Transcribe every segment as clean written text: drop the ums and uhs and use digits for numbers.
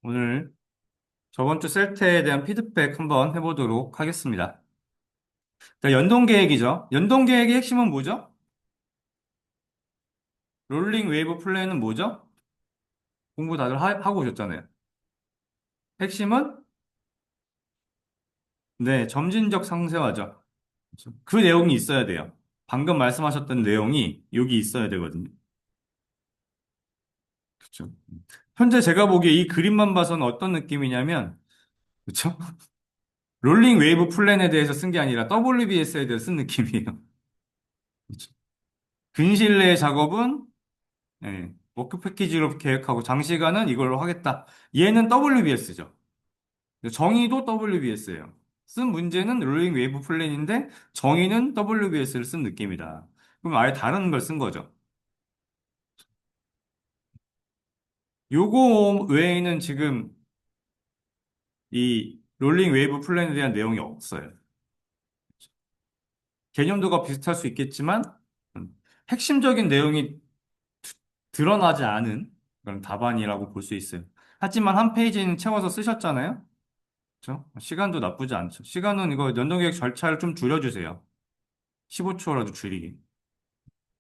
오늘 저번 주 셀트에 대한 피드백 한번 해보도록 하겠습니다. 자, 연동 계획이죠. 연동 계획의 핵심은 뭐죠? 롤링 웨이브 플랜은 뭐죠? 공부 다들 하고 오셨잖아요. 핵심은 네, 점진적 상세화죠. 그렇죠? 그 내용이 있어야 돼요. 방금 말씀하셨던 내용이 여기 있어야 되거든요. 그렇죠? 현재 제가 보기에 이 그림만 봐서는 어떤 느낌이냐면, 그렇죠? 롤링 웨이브 플랜에 대해서 쓴 게 아니라 WBS에 대해서 쓴 느낌이에요. 그렇죠? 근실내 작업은 워크 패키지로 계획하고 장시간은 이걸로 하겠다. 얘는 WBS죠. 정의도 WBS예요. 쓴 문제는 롤링 웨이브 플랜인데 정의는 WBS를 쓴 느낌이다. 그럼 아예 다른 걸 쓴 거죠. 요거 외에는 지금 이 롤링 웨이브 플랜에 대한 내용이 없어요. 개념도가 비슷할 수 있겠지만 핵심적인 내용이 드러나지 않은 그런 답안이라고 볼 수 있어요. 하지만 한 페이지는 채워서 쓰셨잖아요. 그렇죠? 시간도 나쁘지 않죠. 시간은 이거 연동계획 절차를 좀 줄여주세요. 15초라도 줄이기.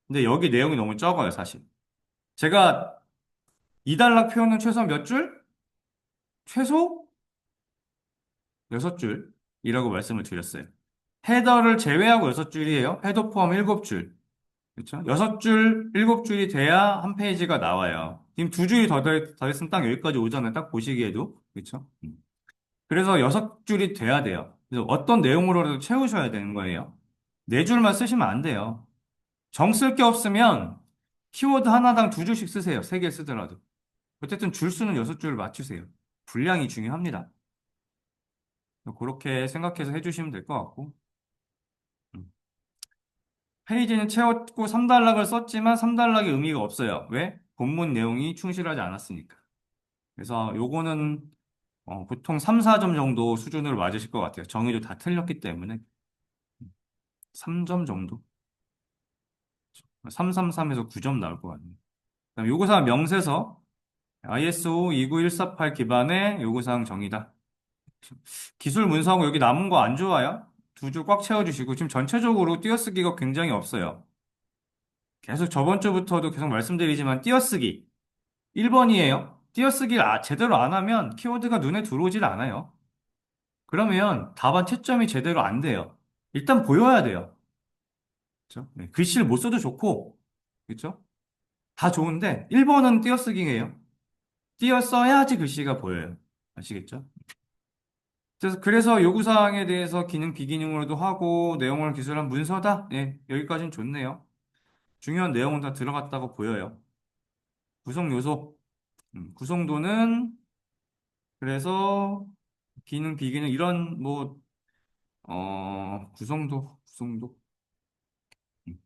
근데 여기 내용이 너무 적어요, 사실. 제가 2단락 표현은 최소 몇 줄? 최소 6줄이라고 말씀을 드렸어요. 헤더를 제외하고 6줄이에요. 헤더 포함 7줄. 그렇죠? 6줄, 7줄이 돼야 한 페이지가 나와요. 지금 2줄이 더했으면 딱 여기까지 오잖아요. 딱 보시기에도. 그렇죠? 그래서 6줄이 돼야 돼요. 그래서 어떤 내용으로라도 채우셔야 되는 거예요. 4줄만 쓰시면 안 돼요. 정 쓸 게 없으면 키워드 하나당 2줄씩 쓰세요. 3개 쓰더라도. 어쨌든 줄 수는 6줄을 맞추세요. 분량이 중요합니다. 그렇게 생각해서 해주시면 될 것 같고. 음. 페이지는 채웠고 3단락을 썼지만 3단락의 의미가 없어요. 왜? 본문 내용이 충실하지 않았으니까. 그래서 요거는 보통 3, 4점 정도 수준으로 맞으실 것 같아요. 정의도 다 틀렸기 때문에. 3점 정도? 333에서 9점 나올 것 같네요. 그다음 요구사항 명세서 ISO 29148 기반의 요구사항 정의다. 기술 문서하고 여기 남은 거 안 좋아요? 2줄 꽉 채워주시고 지금 전체적으로 띄어쓰기가 굉장히 없어요. 계속 저번 주부터도 계속 말씀드리지만 띄어쓰기 1번이에요. 띄어쓰기를 제대로 안 하면 키워드가 눈에 들어오질 않아요. 그러면 답안 채점이 제대로 안 돼요. 일단 보여야 돼요. 그렇죠? 네, 글씨를 못 써도 좋고, 그렇죠? 다 좋은데 1번은 띄어쓰기예요. 띄어 써야지 글씨가 보여요. 아시겠죠? 그래서 요구사항에 대해서 기능, 비기능으로도 하고, 내용을 기술한 문서다? 예, 여기까지는 좋네요. 중요한 내용은 다 들어갔다고 보여요. 구성 요소. 구성도는, 그래서, 기능, 비기능, 이런, 뭐, 구성도. 음,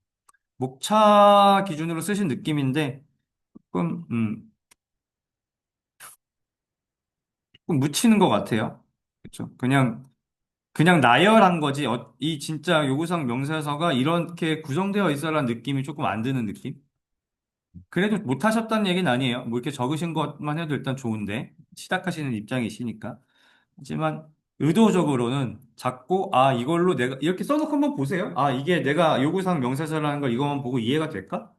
목차 기준으로 쓰신 느낌인데, 조금, 조금 묻히는 것 같아요. 그렇죠? 그냥 나열한 거지. 이 진짜 요구사항 명세서가 이렇게 구성되어 있어라는 느낌이 조금 안 드는 느낌? 그래도 못하셨다는 얘기는 아니에요. 뭐 이렇게 적으신 것만 해도 일단 좋은데, 시작하시는 입장이시니까. 하지만 의도적으로는 자꾸, 이걸로 내가, 이렇게 써놓고 한번 보세요. 이게 내가 요구사항 명세서라는 걸 이것만 보고 이해가 될까?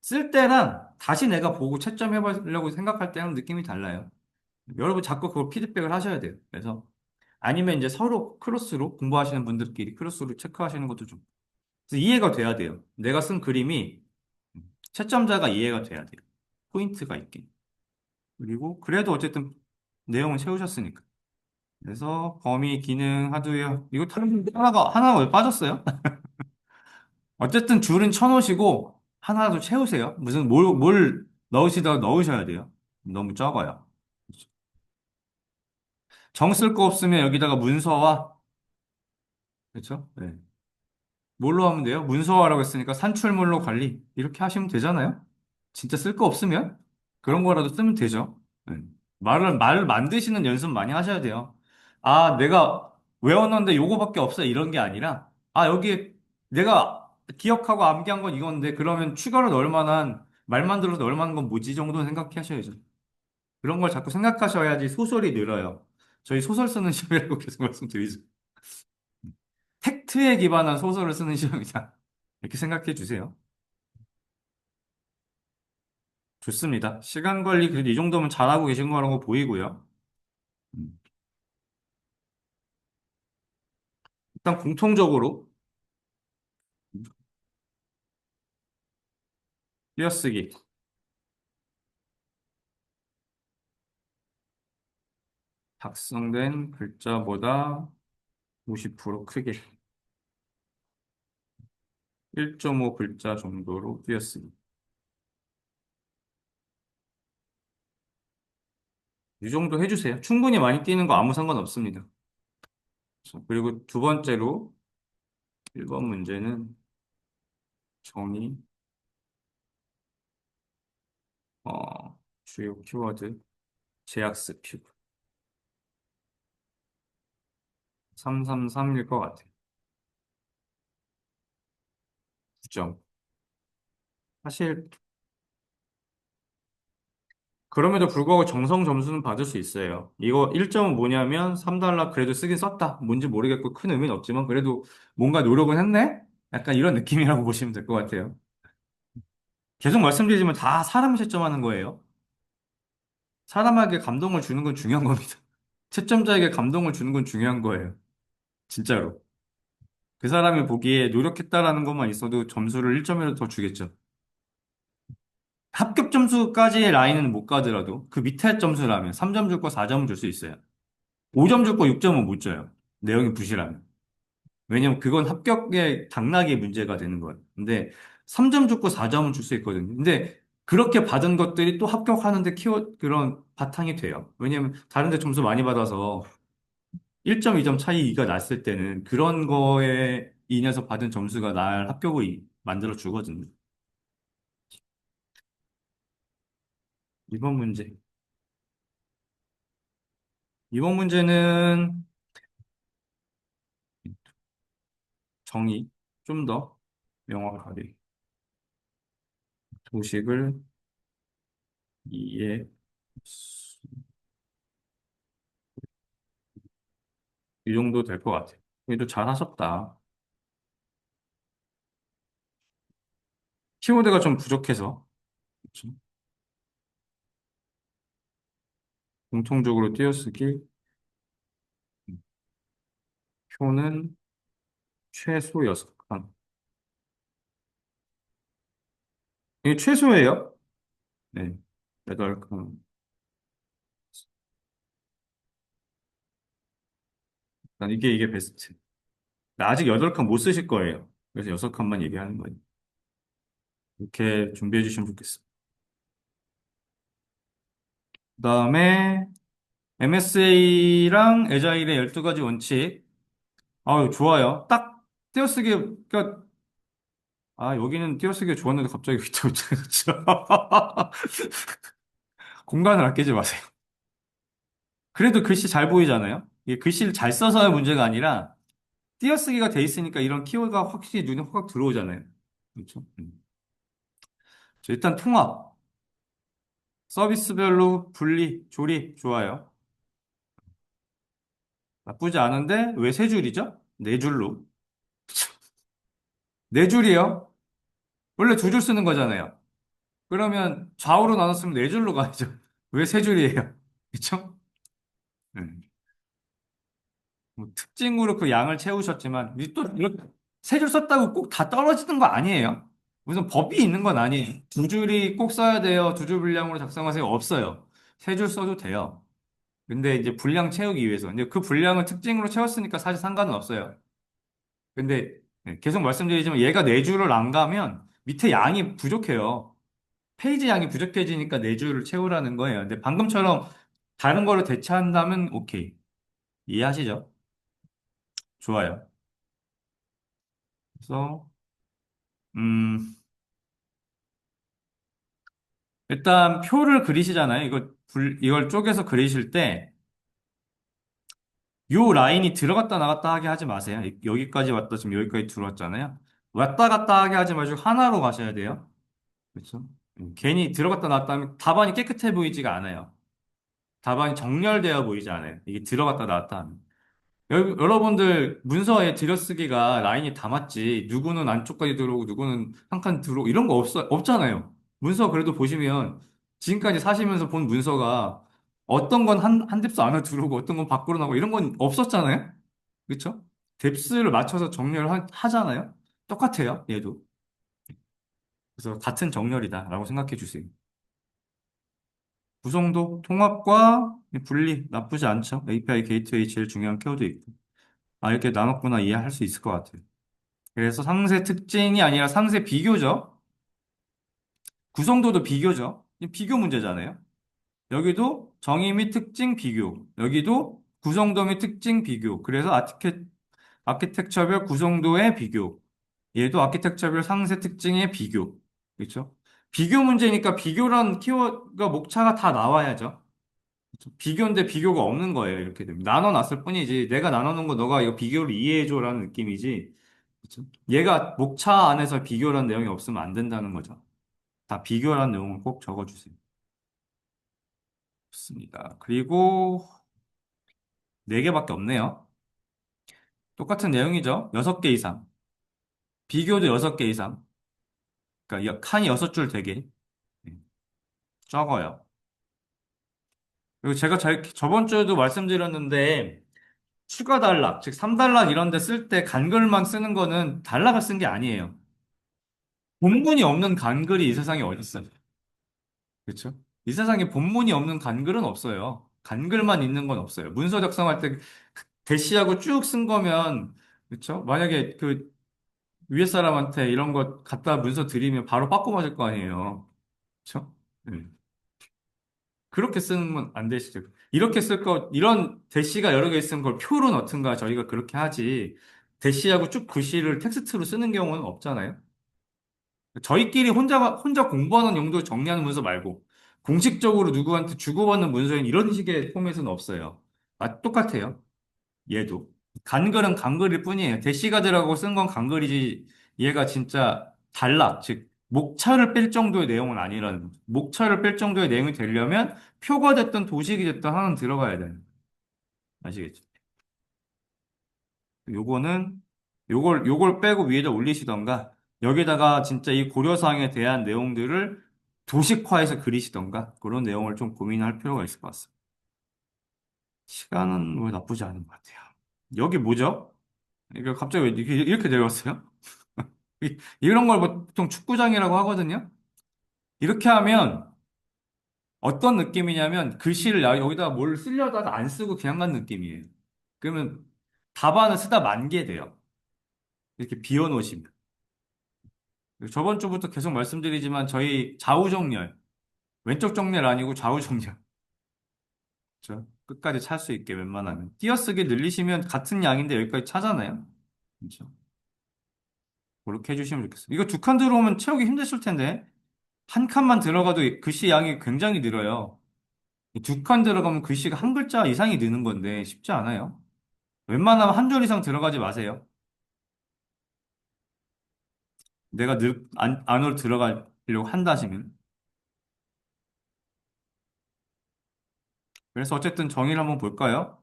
쓸 때랑 다시 내가 보고 채점해보려고 생각할 때랑 느낌이 달라요. 여러분 자꾸 그걸 피드백을 하셔야 돼요. 그래서 아니면 이제 서로 크로스로 공부하시는 분들끼리 크로스로 체크하시는 것도 좀 그래서 이해가 돼야 돼요. 내가 쓴 그림이 채점자가 이해가 돼야 돼요. 포인트가 있게. 그리고 그래도 어쨌든 내용을 채우셨으니까. 그래서 범위, 기능, 하드웨어 이거 다른 하나가 왜 빠졌어요? 어쨌든 줄은 쳐놓으시고 하나라도 채우세요. 무슨 뭘 넣으시다가 넣으셔야 돼요. 너무 적어요. 정 쓸 거 없으면 여기다가 문서와 그렇죠? 네. 뭘로 하면 돼요? 문서화라고 했으니까 산출물로 관리 이렇게 하시면 되잖아요. 진짜 쓸 거 없으면 그런 거라도 쓰면 되죠. 네. 말을 만드시는 연습 많이 하셔야 돼요. 내가 외웠는데 요거밖에 없어 이런 게 아니라 여기 내가 기억하고 암기한 건 이건데 그러면 추가로 넣을 만한 말 만들어서 넣을 만한 건 뭐지 정도는 생각하셔야죠. 그런 걸 자꾸 생각하셔야지 소설이 늘어요. 저희 소설 쓰는 시험이라고 계속 말씀드리죠. 팩트에 기반한 소설을 쓰는 시험이다. 이렇게 생각해 주세요. 좋습니다. 시간 관리 그래도 이 정도면 잘하고 계신 거라고 보이고요. 음. 일단 공통적으로 띄어쓰기 작성된 글자보다 50% 크게 1.5 글자 정도로 띄어쓰기. 이 정도 해주세요. 충분히 많이 띄는 거 아무 상관없습니다. 그리고 두 번째로 1번 문제는 정의, 주요 키워드, 제약스피드. 333일 것 같아요. 9점. 사실, 그럼에도 불구하고 정성 점수는 받을 수 있어요. 이거 1점은 뭐냐면 3달러 그래도 쓰긴 썼다. 뭔지 모르겠고 큰 의미는 없지만 그래도 뭔가 노력은 했네? 약간 이런 느낌이라고 보시면 될 것 같아요. 계속 말씀드리지만 다 사람이 채점하는 거예요. 사람에게 감동을 주는 건 중요한 겁니다. 채점자에게 감동을 주는 건 중요한 거예요. 진짜로. 그 사람이 보기에 노력했다라는 것만 있어도 점수를 1점이라도 더 주겠죠. 합격 점수까지의 라인은 못 가더라도 그 밑에 점수라면 3점 줄 거 4점 줄 수 있어요. 5점 줄 거 6점은 못 줘요. 내용이 부실하면. 왜냐면 그건 합격의 당락의 문제가 되는 거예요. 근데 3점 줄 거 4점은 줄 수 있거든요. 근데 그렇게 받은 것들이 또 합격하는데 그런 바탕이 돼요. 왜냐면 다른 데 점수 많이 받아서 1점, 2점 차이가 났을 때는 그런 거에 인해서 받은 점수가 날 합격을 만들어 주거든요. 이번 문제. 이번 문제는 정의 좀 더 명확하게 도식을 이해 이 정도 될 것 같아요. 그래도 잘 하셨다. 키워드가 좀 부족해서 그렇죠? 공통적으로 띄어쓰기 표는 최소 6칸. 이게 최소예요? 네. 8칸. 난 이게 베스트. 나 아직 8칸 못 쓰실 거예요. 그래서 6칸만 얘기하는 거예요. 이렇게 준비해 주시면 좋겠어요. 그다음에 MSA랑 에자일의 12가지 원칙. 아유, 좋아요. 딱 띄어쓰기, 그러니까, 여기는 띄어쓰기가 좋았는데 갑자기 휘어져 공간을 아끼지 마세요. 그래도 글씨 잘 보이잖아요? 이게 글씨를 잘 써서의 문제가 아니라 띄어쓰기가 돼 있으니까 이런 키워드가 확실히 눈에 확 들어오잖아요. 그렇죠? 자, 일단 통합. 서비스별로 분리, 조리, 좋아요. 나쁘지 않은데 왜 세 줄이죠? 네 줄로. 네 줄이요? 원래 두 줄 쓰는 거잖아요. 그러면 좌우로 나눴으면 네 줄로 가야죠. 왜 세 줄이에요? 그쵸? 네. 뭐 특징으로 그 양을 채우셨지만, 또 이렇게 세 줄 썼다고 꼭 다 떨어지는 거 아니에요. 무슨 법이 있는 건 아니에요. 두 줄이 꼭 써야 돼요. 두 줄 분량으로 작성하세요. 없어요. 세 줄 써도 돼요. 근데 이제 분량 채우기 위해서. 근데 그 분량을 특징으로 채웠으니까 사실 상관은 없어요. 근데 계속 말씀드리지만 얘가 네 줄을 안 가면 밑에 양이 부족해요. 페이지 양이 부족해지니까 네 줄을 채우라는 거예요. 근데 방금처럼 다른 거로 대체한다면 오케이. 이해하시죠? 좋아요. 그래서 음, 일단 표를 그리시잖아요. 이걸 쪼개서 그리실 때 요 라인이 들어갔다 나갔다 하게 하지 마세요. 여기까지 왔다 지금 여기까지 들어왔잖아요. 왔다 갔다 하게 하지 마시고 하나로 가셔야 돼요. 그렇죠? 괜히 들어갔다 나왔다 하면 답안이 깨끗해 보이지가 않아요. 답안이 정렬되어 보이지 않아요. 이게 들어갔다 나왔다 하면. 여러분들 문서에 들여쓰기가 라인이 다 맞지. 누구는 안쪽까지 들어오고 누구는 한 칸 들어오고 이런 거 없잖아요. 문서 그래도 보시면 지금까지 사시면서 본 문서가 어떤 건 한 뎁스 안에 들어오고 어떤 건 밖으로 나오고 이런 건 없었잖아요. 그렇죠? 뎁스를 맞춰서 정렬을 하잖아요. 똑같아요. 얘도. 그래서 같은 정렬이다라고 생각해 주세요. 구성도 통합과 분리 나쁘지 않죠. API 게이트웨이 제일 중요한 케어도 있고. 아, 이렇게 나눴구나 이해할 수 있을 것 같아요. 그래서 상세 특징이 아니라 상세 비교죠. 구성도도 비교죠. 이 비교 문제잖아요. 여기도 정의 및 특징 비교. 여기도 구성도 및 특징 비교. 그래서 아키텍처별 구성도의 비교. 얘도 아키텍처별 상세 특징의 비교. 그렇죠? 비교 문제니까 비교란 키워드가 목차가 다 나와야죠. 그렇죠? 비교인데 비교가 없는 거예요. 이렇게 되면. 나눠놨을 뿐이지. 내가 나눠놓은 거 너가 이거 비교를 이해해줘라는 느낌이지. 그렇죠? 얘가 목차 안에서 비교란 내용이 없으면 안 된다는 거죠. 다 비교란 내용을 꼭 적어주세요. 좋습니다. 그리고 네 개밖에 없네요. 똑같은 내용이죠. 여섯 개 이상. 비교도 여섯 개 이상. 그러니까 칸이 여섯 줄 되게. 네, 적어요. 그리고 제가 저번 주에도 말씀드렸는데 추가 단락, 즉 3단락 이런 데 쓸 때 간글만 쓰는 거는 단락을 쓴 게 아니에요. 본문이 없는 간글이 이 세상에 어디 있어요? 그렇죠? 이 세상에 본문이 없는 간글은 없어요. 간글만 있는 건 없어요. 문서 작성할 때 대시하고 쭉 쓴 거면 그렇죠? 만약에 그 위에 사람한테 이런 거 갖다 문서 드리면 바로 빠꾸 맞을 거 아니에요. 그렇죠? 네. 그렇게 쓰면 안 되시죠. 이렇게 쓸 거, 이런 대시가 여러 개 있으면 그걸 표로 넣든가 저희가 그렇게 하지. 대시하고 쭉 글씨를 텍스트로 쓰는 경우는 없잖아요. 저희끼리 혼자 공부하는 용도 정리하는 문서 말고, 공식적으로 누구한테 주고받는 문서엔 이런 식의 포맷은 없어요. 아, 똑같아요. 얘도. 간글은 간글일 뿐이에요. 대시가 들어가고 쓴 건 간글이지, 얘가 진짜 단락, 즉, 목차를 뺄 정도의 내용은 아니라는 거죠. 목차를 뺄 정도의 내용이 되려면 표가 됐든 도식이 됐든 하나는 들어가야 돼요. 아시겠죠? 요거는, 요걸 빼고 위에다 올리시던가, 여기다가 진짜 이 고려사항에 대한 내용들을 도식화해서 그리시던가, 그런 내용을 좀 고민할 필요가 있을 것 같습니다. 시간은 뭐 나쁘지 않은 것 같아요. 여기 뭐죠? 이거 갑자기 왜 이렇게 내려왔어요? 이런 걸 보통 축구장이라고 하거든요. 이렇게 하면 어떤 느낌이냐면 글씨를 여기다가 뭘 쓰려다가 안 쓰고 그냥 간 느낌이에요. 그러면 답안을 쓰다 만게 돼요. 이렇게 비워놓으시면. 저번 주부터 계속 말씀드리지만 저희 좌우 정렬, 왼쪽 정렬 아니고 좌우 정렬. 그렇죠? 끝까지 찰 수 있게 웬만하면. 띄어쓰기 늘리시면 같은 양인데 여기까지 차잖아요. 그렇죠? 그렇게 해주시면 좋겠어요. 이거 두 칸 들어오면 채우기 힘드실 텐데 한 칸만 들어가도 글씨 양이 굉장히 늘어요. 두 칸 들어가면 글씨가 한 글자 이상이 느는 건데 쉽지 않아요. 웬만하면 한 줄 이상 들어가지 마세요. 내가 안으로 들어가려고 한다 하시면. 그래서 어쨌든 정의를 한번 볼까요?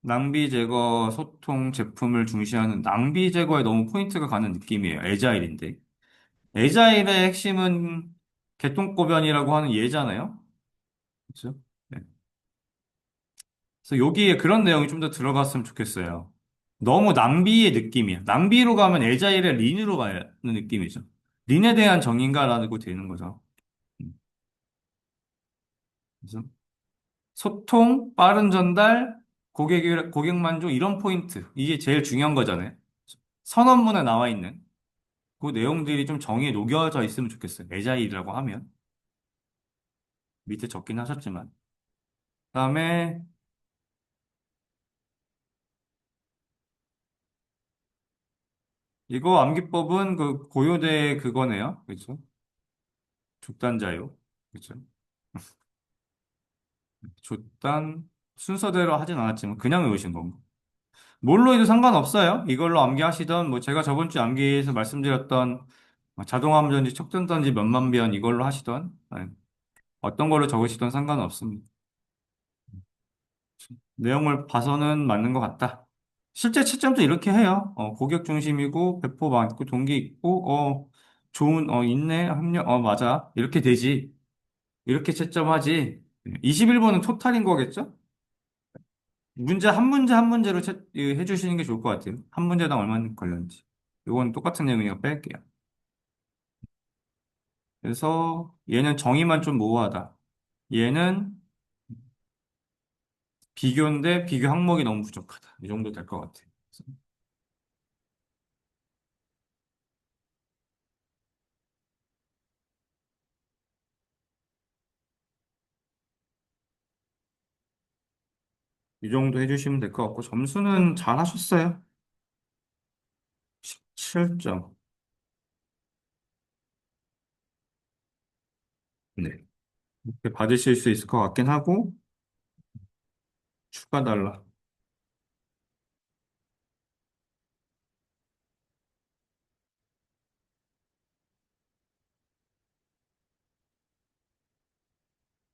낭비 제거, 소통, 제품을 중시하는 낭비 제거에 너무 포인트가 가는 느낌이에요. 에자일인데. 에자일의 핵심은 개똥꼬변이라고 하는 예잖아요. 그렇죠? 네. 그래서 여기에 그런 내용이 좀 더 들어갔으면 좋겠어요. 너무 낭비의 느낌이야. 낭비로 가면 에자일의 린으로 가는 느낌이죠. 린에 대한 정의인가라고 되는 거죠. 음. 그래서 소통, 빠른 전달, 고객 만족 이런 포인트. 이게 제일 중요한 거잖아요. 선언문에 나와 있는 그 내용들이 좀 정의에 녹여져 있으면 좋겠어요. 에자일이라고 하면. 밑에 적긴 하셨지만. 그다음에 이거 암기법은 그 고요대 그거네요. 그렇죠? 족단자요. 그렇죠? 족단 순서대로 하진 않았지만 그냥 외우신 건가? 뭘로 해도 상관없어요. 이걸로 암기하시던 뭐 제가 저번 주 암기에서 말씀드렸던 자동함전지, 척전단지 몇만 변 이걸로 하시던 어떤 걸로 적으시던 상관없습니다. 내용을 봐서는 맞는 것 같다. 실제 채점도 이렇게 해요. 고객 중심이고, 배포 많고, 동기 있고, 좋은, 있네, 합력, 맞아. 이렇게 되지. 이렇게 채점하지. 21번은 토탈인 거겠죠? 한 문제 한 문제로 해주시는 게 좋을 것 같아요. 한 문제당 얼마나 걸렸는지. 이건 똑같은 내용이니까 뺄게요. 그래서 얘는 정의만 좀 모호하다. 얘는 비교인데 비교 항목이 너무 부족하다. 이 정도 될 것 같아요. 그래서 이 정도 해주시면 될 것 같고, 점수는 잘 하셨어요. 17점. 네. 이렇게 받으실 수 있을 것 같긴 하고, 추가 달라.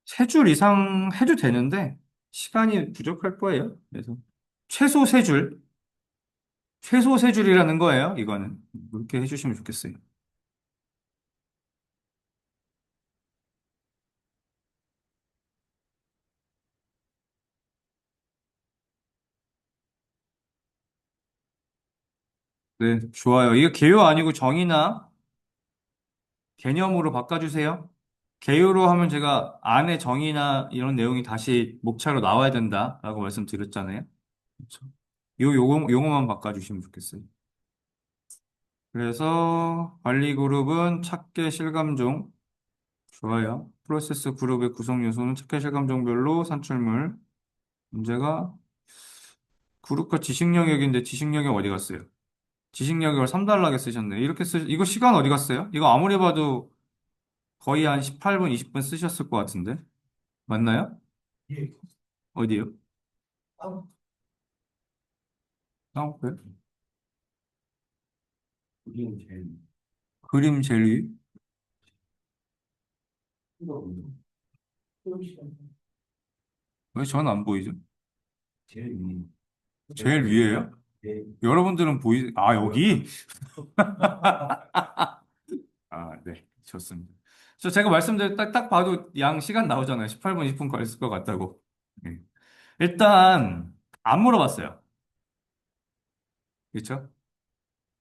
세 줄 이상 해도 되는데, 시간이 부족할 거예요. 그래서, 최소 세 줄, 최소 세 줄이라는 거예요, 이거는. 그렇게 해주시면 좋겠어요. 네, 좋아요. 이거 개요 아니고 정의나 개념으로 바꿔주세요. 개요로 하면 제가 안에 정의나 이런 내용이 다시 목차로 나와야 된다라고 말씀드렸잖아요. 그렇죠. 용어만 바꿔주시면 좋겠어요. 그래서 관리 그룹은 찾게 실감종. 좋아요. 프로세스 그룹의 구성 요소는 찾게 실감종별로 산출물. 문제가 그룹과 지식 영역인데 지식 영역 어디 갔어요? 지식 영역을 3달러게 쓰셨네. 이거 시간 어디 갔어요? 이거 아무리 봐도 거의 한 18분, 20분 쓰셨을 것 같은데. 맞나요? 예. 어디요? 그래? 그림 젤리? 왜 전 안 보이죠? 제일 위에요? 여러분들은 여기? 네. 좋습니다. 제가 말씀드린 딱 봐도 양 시간 나오잖아요. 18분, 20분 걸렸을 것 같다고. 네. 일단, 안 물어봤어요. 그렇죠?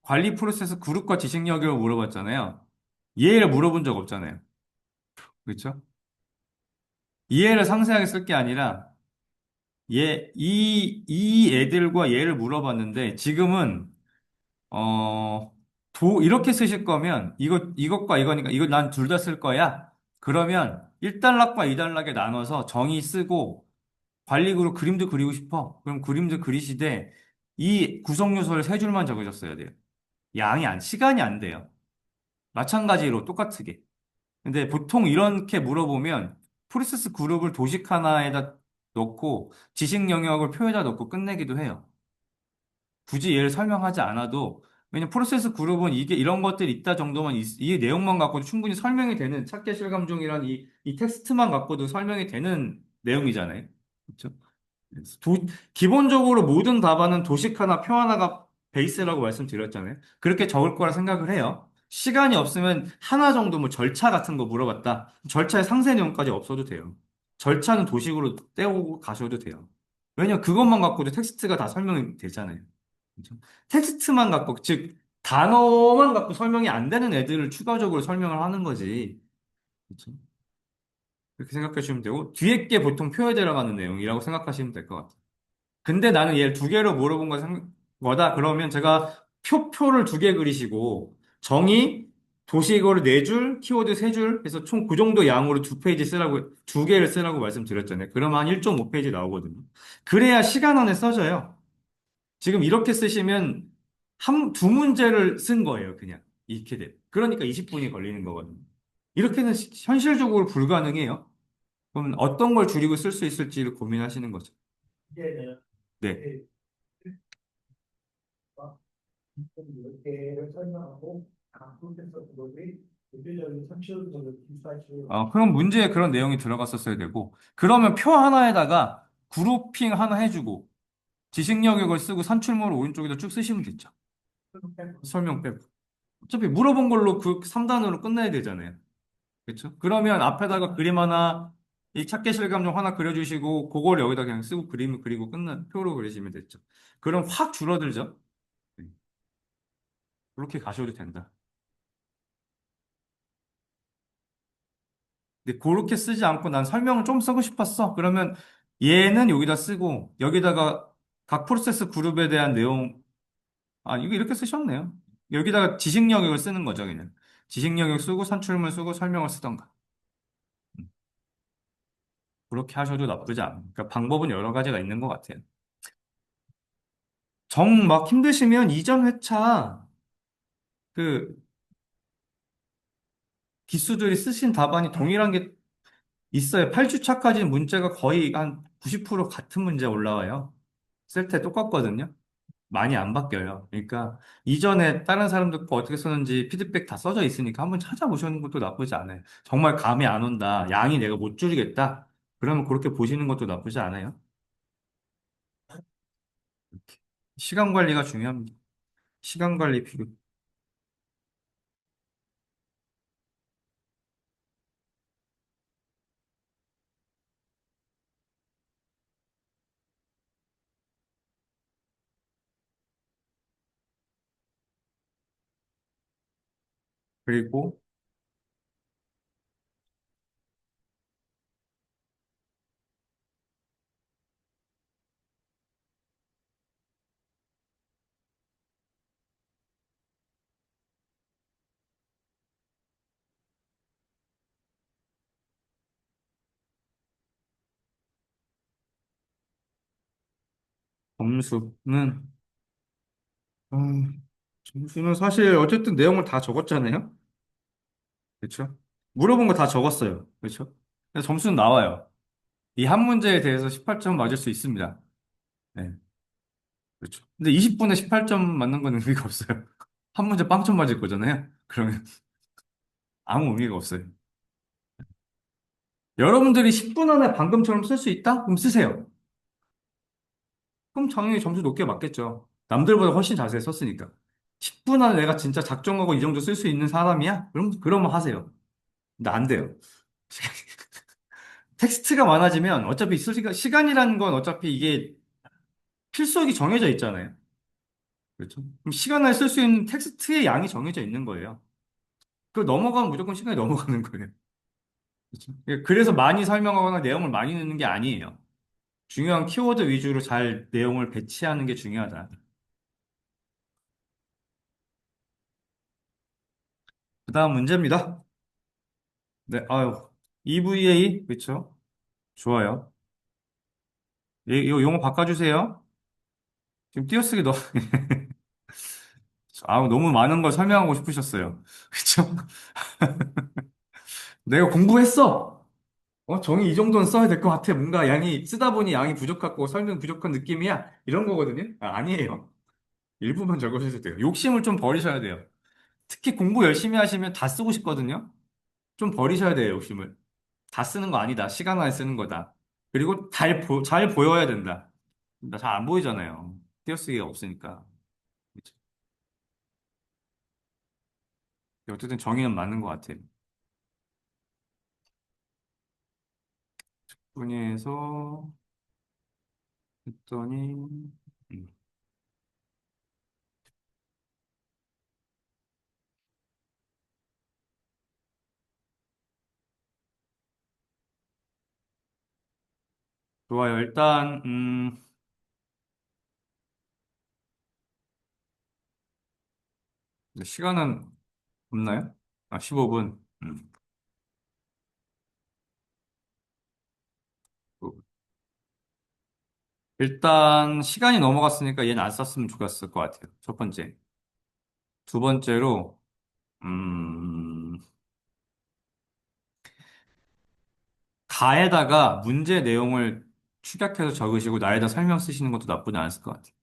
관리 프로세스 그룹과 지식 영역을 물어봤잖아요. 이해를 물어본 적 없잖아요. 그렇죠? 이해를 상세하게 쓸 게 아니라, 이 애들과 얘를 물어봤는데, 지금은, 어, 이렇게 쓰실 거면, 이것과 이거니까, 이거 난 둘 다 쓸 거야. 그러면, 1단락과 2단락에 나눠서 정의 쓰고, 관리그룹 그림도 그리고 싶어. 그럼 그림도 그리시되, 이 구성 요소를 세 줄만 적으셨어야 돼요. 시간이 안 돼요. 마찬가지로 똑같게. 근데 보통 이렇게 물어보면 프로세스 그룹을 도식 하나에다 넣고 지식 영역을 표에다 넣고 끝내기도 해요. 굳이 얘를 설명하지 않아도 왜냐면 프로세스 그룹은 이게 이런 것들이 있다 정도만 이 내용만 갖고도 충분히 설명이 되는 찾기 실감종이란 이 텍스트만 갖고도 설명이 되는 내용이잖아요. 그렇죠? 도- 기본적으로 모든 답안은 도식 하나, 표 하나가 베이스라고 말씀드렸잖아요. 그렇게 적을 거라 생각을 해요. 시간이 없으면 하나 정도 뭐 절차 같은 거 물어봤다. 절차의 상세 내용까지 없어도 돼요. 절차는 도식으로 떼오고 가셔도 돼요. 왜냐면 그것만 갖고도 텍스트가 다 설명이 되잖아요. 그죠? 텍스트만 갖고, 즉, 단어만 갖고 설명이 안 되는 애들을 추가적으로 설명을 하는 거지. 그렇죠? 그렇게 생각하시면 되고, 뒤에 게 보통 표에 들어가는 내용이라고 생각하시면 될 것 같아요. 근데 나는 얘를 두 개로 물어본 거다. 그러면 제가 표를 두 개 그리시고 정의 도식어를 네 줄, 키워드 세 줄 해서 총 그 정도 양으로 두 페이지 쓰라고 두 개를 쓰라고 말씀드렸잖아요. 그러면 한 1.5페이지 나오거든요. 그래야 시간 안에 써져요. 지금 이렇게 쓰시면 두 문제를 쓴 거예요, 그냥. 이렇게 돼. 그러니까 20분이 걸리는 거거든요. 이렇게는 현실적으로 불가능해요. 그러면 어떤 걸 줄이고 쓸 수 있을지를 고민하시는 거죠. 네. 이렇게 설명하고 각 프로세서 그룹이 대표적인 상식적으로 기술하시고 그럼 문제에 그런 내용이 들어갔었어야 되고 그러면 표 하나에다가 그룹핑 하나 해주고 지식 영역을 쓰고 산출모를 오른쪽에다 쭉 쓰시면 됐죠. 설명 빼고. 어차피 물어본 걸로 그 3단으로 끝내야 되잖아요. 그렇죠? 그러면 앞에다가 그림 하나, 이 찾기 실감좀 하나 그려주시고, 그걸 여기다 그냥 쓰고 그림을 그리고 표로 그리시면 됐죠. 그럼 확 줄어들죠? 네. 그렇게 가셔도 된다. 근데 그렇게 쓰지 않고 난 설명을 좀 쓰고 싶었어. 그러면 얘는 여기다 쓰고, 여기다가 각 프로세스 그룹에 대한 내용, 아, 이거 이렇게 쓰셨네요. 여기다가 지식 영역을 쓰는 거죠, 그냥. 지식 영역 쓰고, 산출물 쓰고, 설명을 쓰던가. 음, 그렇게 하셔도 나쁘지 않아요. 그러니까 방법은 여러 가지가 있는 것 같아요. 정 막 힘드시면 이전 회차 그 기수들이 쓰신 답안이 동일한 게 있어요. 8주차까지는 문제가 거의 한 90% 같은 문제 올라와요. 쓸 때 똑같거든요. 많이 안 바뀌어요. 그러니까 이전에 다른 사람들 거 어떻게 썼는지 피드백 다 써져 있으니까 한번 찾아보시는 것도 나쁘지 않아요. 정말 감이 안 온다. 양이 내가 못 줄이겠다. 그러면 그렇게 보시는 것도 나쁘지 않아요. 이렇게. 시간 관리가 중요합니다. 시간 관리 필요. 그리고 점수는 점수는 사실 어쨌든 내용을 다 적었잖아요. 그렇죠? 물어본 거 다 적었어요. 그렇죠? 그래서 점수는 나와요. 이 한 문제에 대해서 18점 맞을 수 있습니다. 네, 그렇죠. 근데 20분에 18점 맞는 건 의미가 없어요. 한 문제 빵점 맞을 거잖아요. 그러면 아무 의미가 없어요. 여러분들이 10분 안에 방금처럼 쓸 수 있다? 그럼 쓰세요. 그럼 당연히 점수 높게 맞겠죠. 남들보다 훨씬 자세히 썼으니까. 10분 안에 내가 진짜 작정하고 이 정도 쓸 수 있는 사람이야? 그러면 하세요. 근데 안 돼요. 텍스트가 많아지면 어차피 시간이라는 건 어차피 이게 필수역이 정해져 있잖아요. 그렇죠? 그럼 시간 안에 쓸 수 있는 텍스트의 양이 정해져 있는 거예요. 그 넘어가면 무조건 시간이 넘어가는 거예요. 그렇죠? 그래서 많이 설명하거나 내용을 많이 넣는 게 아니에요. 중요한 키워드 위주로 잘 내용을 배치하는 게 중요하다. 그 다음 문제입니다. 네, 아유. EVA, 그렇죠? 좋아요. 이거 용어 바꿔주세요. 지금 띄어쓰기 너무 많은 걸 설명하고 싶으셨어요. 그렇죠? 내가 공부했어. 정의 이 정도는 써야 될 것 같아. 뭔가 양이 쓰다 보니 양이 부족하고 설명 부족한 느낌이야. 이런 거거든요. 아니에요. 일부만 적으셔도 돼요. 욕심을 좀 버리셔야 돼요. 특히 공부 열심히 하시면 다 쓰고 싶거든요. 좀 버리셔야 돼요, 욕심을. 다 쓰는 거 아니다. 시간 안에 쓰는 거다. 그리고 잘 보여야 된다. 나 잘 안 보이잖아요. 띄어쓰기가 없으니까. 그쵸? 어쨌든 정의는 맞는 것 같아요. 분야에서 했더니, 좋아요. 일단, 시간은 없나요? 15분. 일단, 시간이 넘어갔으니까 얘는 안 썼으면 좋겠을 것 같아요. 첫 번째. 두 번째로, 음, 가에다가 문제 내용을 축약해서 적으시고 나에다 설명 쓰시는 것도 나쁘지 않을 것 같아요.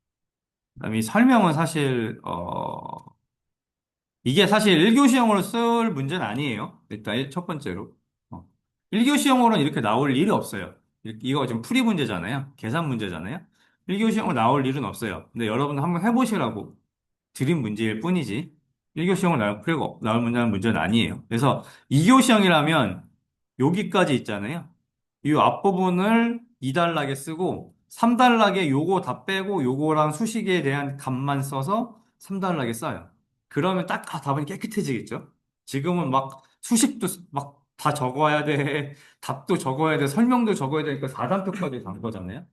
그다음에 이 설명은 사실, 이게 사실 1교시형으로 쓸 문제는 아니에요. 일단 첫 번째로. 1교시형으로는 이렇게 나올 일이 없어요. 이거 지금 풀이 문제잖아요. 계산 문제잖아요. 1교시 시험으로 나올 일은 없어요. 근데 여러분 한번 해보시라고 드린 문제일 뿐이지 1교시형을 나올 문제는 아니에요. 그래서 2교시형이라면 여기까지 있잖아요. 이 앞부분을 2단락에 쓰고 3단락에 요거 다 빼고 요거랑 수식에 대한 값만 써서 3단락에 써요. 그러면 딱 답은 깨끗해지겠죠? 지금은 막 수식도 막 다 적어야 돼. 답도 적어야 돼. 설명도 적어야 되니까 4단표까지 간 거잖아요.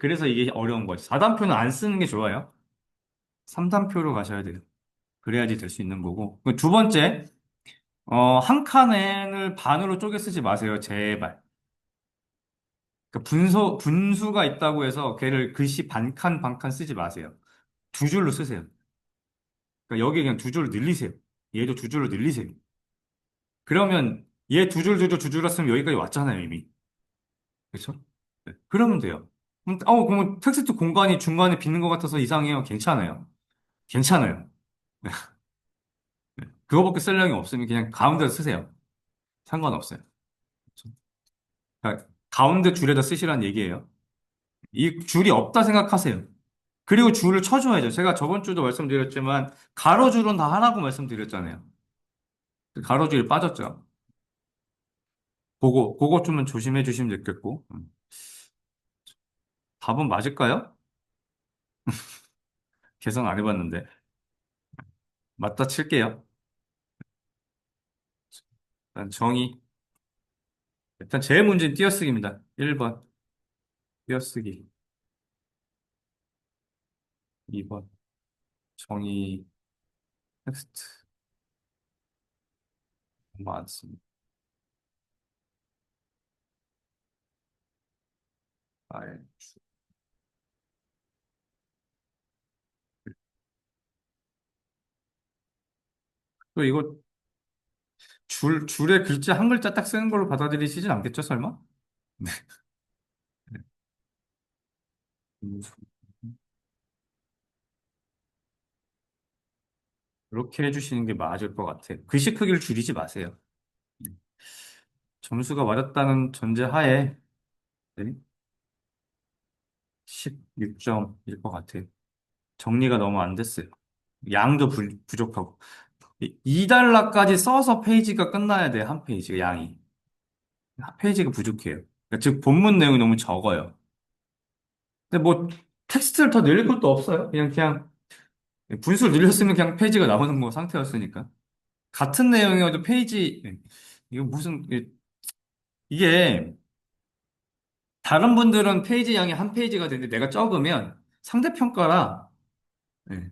그래서 이게 어려운 거지. 4단표는 안 쓰는 게 좋아요. 3단표로 가셔야 돼요. 그래야지 될 수 있는 거고. 두 번째, 한 칸을 반으로 쪼개 쓰지 마세요. 제발. 분수가 있다고 해서 걔를 글씨 반칸 쓰지 마세요. 두 줄로 쓰세요. 그러니까 여기 그냥 두 줄로 늘리세요. 얘도 두 줄로 늘리세요. 그러면 얘 두 줄 했으면 여기까지 왔잖아요, 이미. 그렇죠? 네. 그러면 돼요. 그럼 텍스트 공간이 중간에 비는 것 같아서 이상해요. 괜찮아요. 괜찮아요. 그거밖에 쓸 양이 없으면 그냥 가운데 쓰세요. 상관없어요. 그러니까 가운데 줄에다 쓰시라는 얘기예요. 이 줄이 없다 생각하세요. 그리고 줄을 쳐줘야죠. 제가 저번 주도 말씀드렸지만 가로줄은 다 하라고 말씀드렸잖아요. 그 가로줄이 빠졌죠. 그거 좀만 조심해 주시면 좋겠고. 답은 맞을까요? 계산 안 해봤는데. 맞다 칠게요. 일단 정의. 일단 제 문제는 띄어쓰기입니다. 1번 띄어쓰기. 2번 정의 텍스트. 맞습니다. 아, 예. 또 이거 줄에 글자 한 글자 딱 쓰는 걸로 받아들이시진 않겠죠, 설마? 네. 음, 그렇게 해주시는 게 맞을 것 같아요. 글씨 크기를 줄이지 마세요. 점수가 맞았다는 전제 하에 16점일 것 같아요. 정리가 너무 안 됐어요. 양도 부족하고. 2달러까지 써서 페이지가 끝나야 돼요, 한 페이지가 양이. 한 페이지가 부족해요. 그러니까 즉, 본문 내용이 너무 적어요. 근데 뭐, 텍스트를 더 늘릴 것도 없어요. 그냥 분수를 늘렸으면 그냥 페이지가 나오는 거 상태였으니까. 같은 내용이어도 페이지, 이거 무슨, 이게, 다른 분들은 페이지 양이 한 페이지가 되는데 내가 적으면 상대평가라, 예,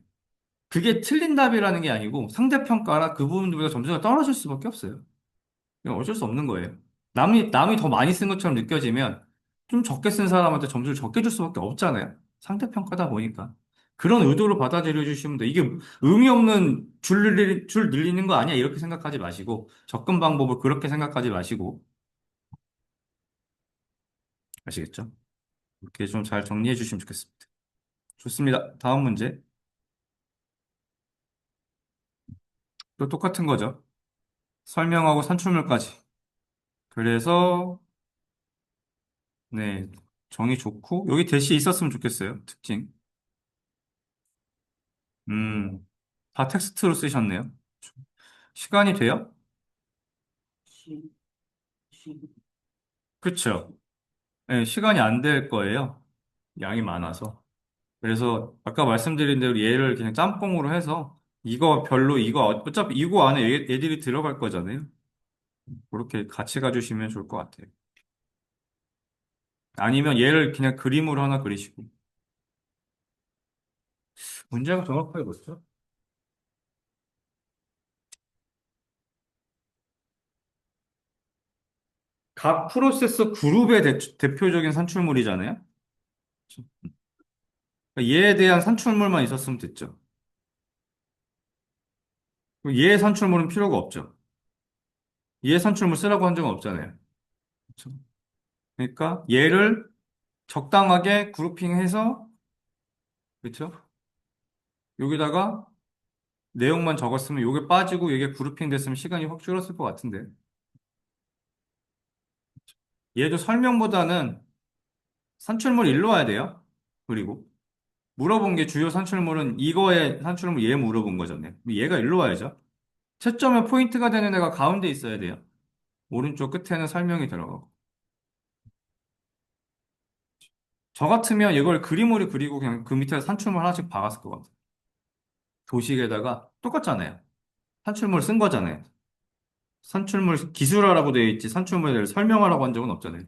그게 틀린 답이라는 게 아니고 상대평가라 그 부분들보다 점수가 떨어질 수밖에 없어요. 이건 어쩔 수 없는 거예요. 남이 더 많이 쓴 것처럼 느껴지면 좀 적게 쓴 사람한테 점수를 적게 줄 수밖에 없잖아요. 상대평가다 보니까. 그런 의도로 받아들여 주시면 돼. 이게 의미 없는 줄 늘리는 거 아니야. 이렇게 생각하지 마시고 접근 방법을 그렇게 생각하지 마시고 아시겠죠? 이렇게 좀 잘 정리해 주시면 좋겠습니다. 좋습니다. 다음 문제. 또 똑같은 거죠. 설명하고 산출물까지. 그래서 네, 정의 좋고 여기 대시 있었으면 좋겠어요. 특징. 음, 다 텍스트로 쓰셨네요. 시간이 돼요? 그쵸? 네, 시간이 안 될 거예요. 양이 많아서. 그래서 아까 말씀드린 대로 얘를 그냥 짬뽕으로 해서 이거 별로 이거 어차피 이거 안에 얘들이 들어갈 거잖아요. 그렇게 같이 가주시면 좋을 것 같아요. 아니면 얘를 그냥 그림으로 하나 그리시고. 문제가 정확하게 뭐죠? 각 프로세서 그룹의 대표적인 산출물이잖아요. 그러니까 얘에 대한 산출물만 있었으면 됐죠. 그럼 얘 산출물은 필요가 없죠. 얘 산출물 쓰라고 한 적은 없잖아요. 그렇죠? 그러니까 얘를 적당하게 그룹핑해서 그렇죠? 여기다가 내용만 적었으면 요게 빠지고 이게 그룹핑 됐으면 시간이 확 줄었을 것 같은데. 얘도 설명보다는 산출물 일로 와야 돼요. 그리고 물어본 게 주요 산출물은 이거의 산출물 얘 물어본 거잖아요. 얘가 일로 와야죠. 채점의 포인트가 되는 애가 가운데 있어야 돼요. 오른쪽 끝에는 설명이 들어가고. 저 같으면 이걸 그림으로 그리고 그냥 그 밑에 산출물 하나씩 박았을 것 같아요. 도식에다가 똑같잖아요. 산출물 쓴 거잖아요. 산출물 기술하라고 되어 있지 산출물에 대해 설명하라고 한 적은 없잖아요.